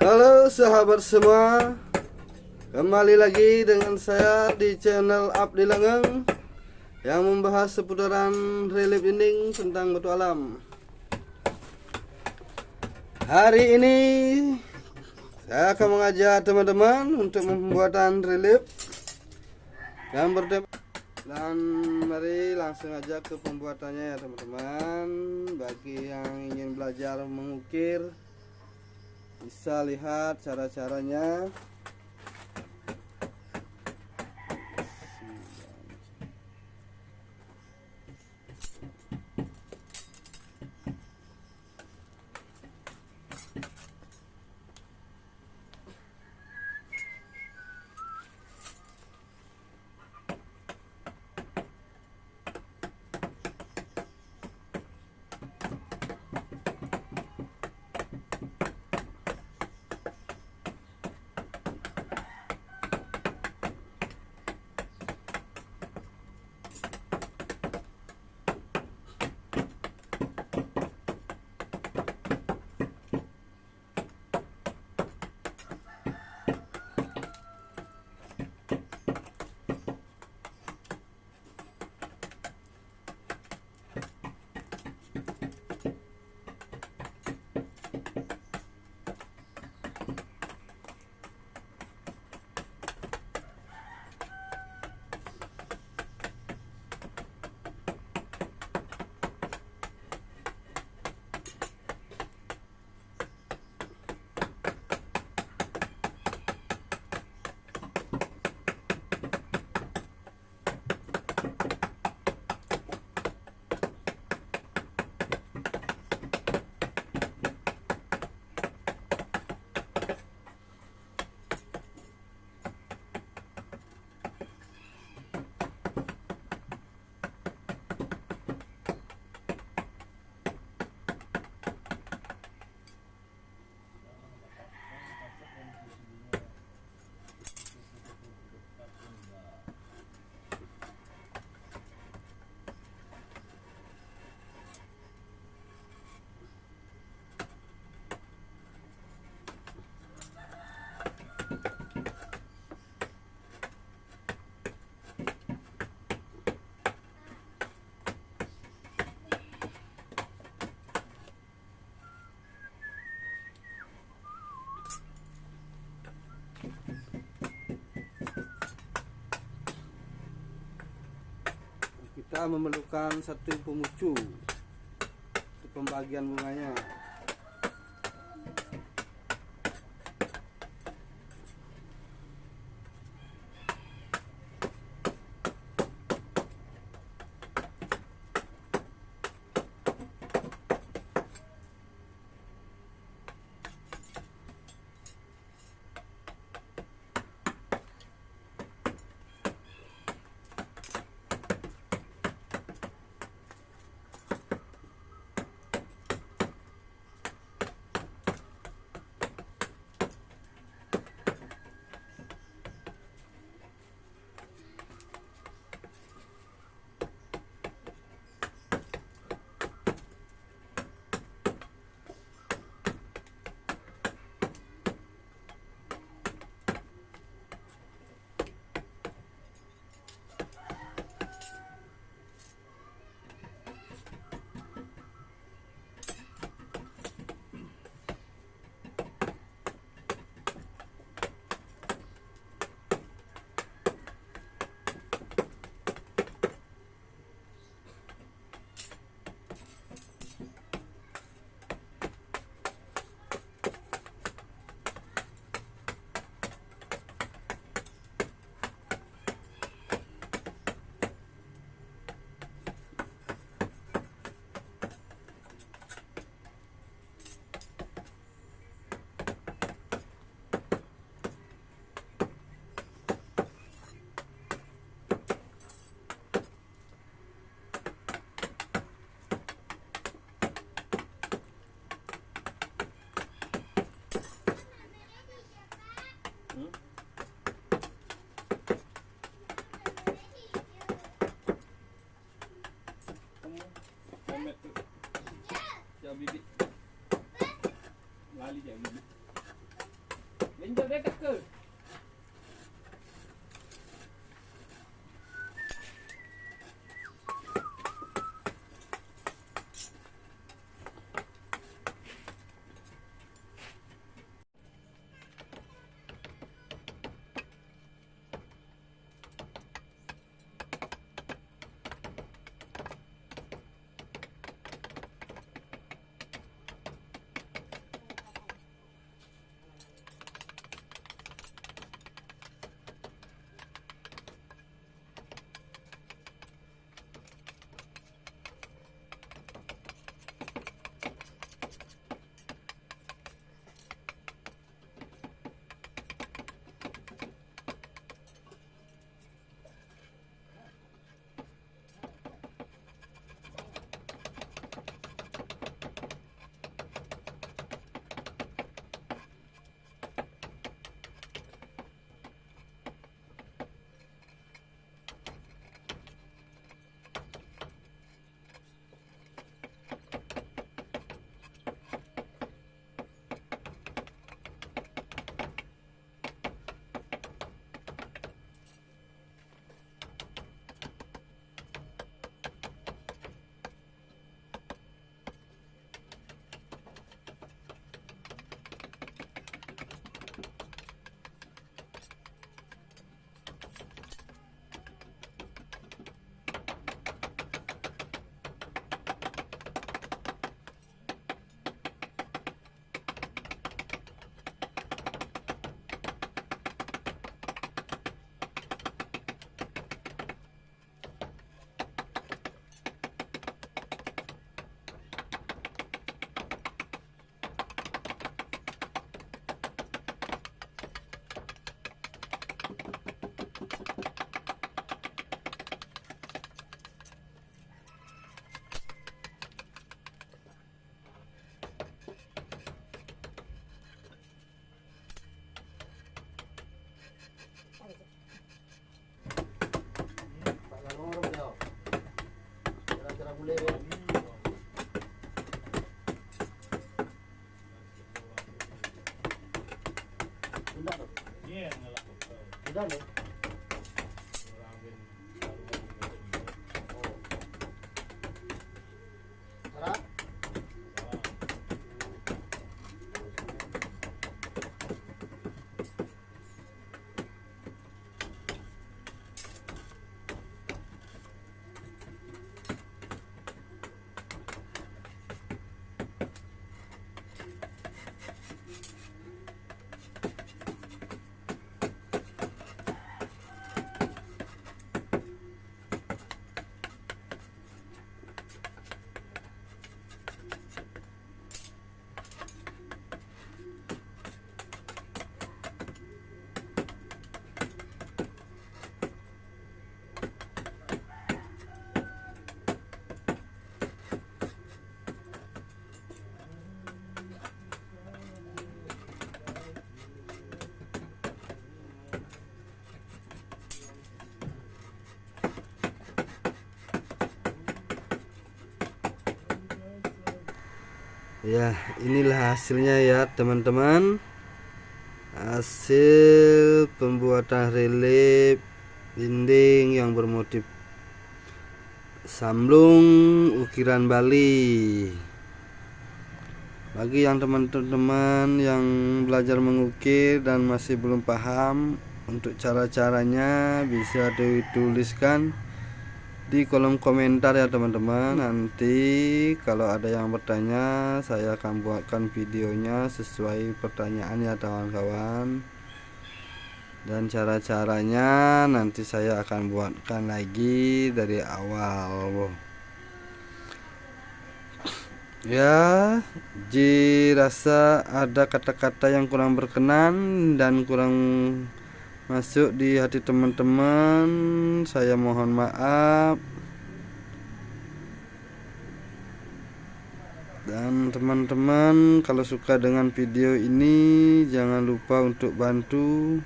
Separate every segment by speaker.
Speaker 1: Halo sahabat semua, kembali lagi dengan saya di channel Abdi Langgeng yang membahas seputaran relief dinding tentang batu alam. Hari ini saya akan mengajak teman-teman untuk pembuatan relief gambar dan mari langsung aja ke pembuatannya ya teman-teman. Bagi yang ingin belajar mengukir bisa lihat cara-caranya. Kita memerlukan satu pemucu untuk pembagian bunganya. Lali jadi
Speaker 2: Sudah loh. Sarap.
Speaker 1: Ya, inilah hasilnya ya teman-teman. Hasil pembuatan relief dinding yang bermotif samlung ukiran Bali. Bagi yang teman-teman yang belajar mengukir dan masih belum paham untuk cara-caranya, bisa dituliskan di kolom komentar ya teman-teman. Nanti kalau ada yang bertanya, saya akan buatkan videonya sesuai pertanyaan ya kawan-kawan. Dan cara-caranya nanti saya akan buatkan lagi dari awal. Ya, dirasa ada kata-kata yang kurang berkenan dan kurang masuk di hati teman-teman, saya mohon maaf. Dan teman-teman, kalau suka dengan video ini, jangan lupa untuk bantu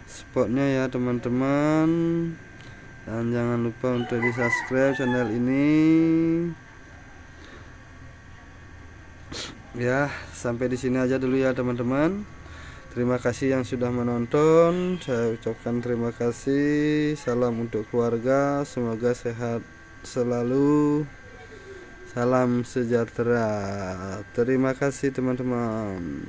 Speaker 1: supportnya ya teman-teman. Dan jangan lupa untuk di subscribe channel ini. Ya, sampai di sini aja dulu ya teman-teman. Terima kasih yang sudah menonton. Saya ucapkan terima kasih. Salam untuk keluarga, semoga sehat selalu. Salam sejahtera. Terima kasih teman-teman.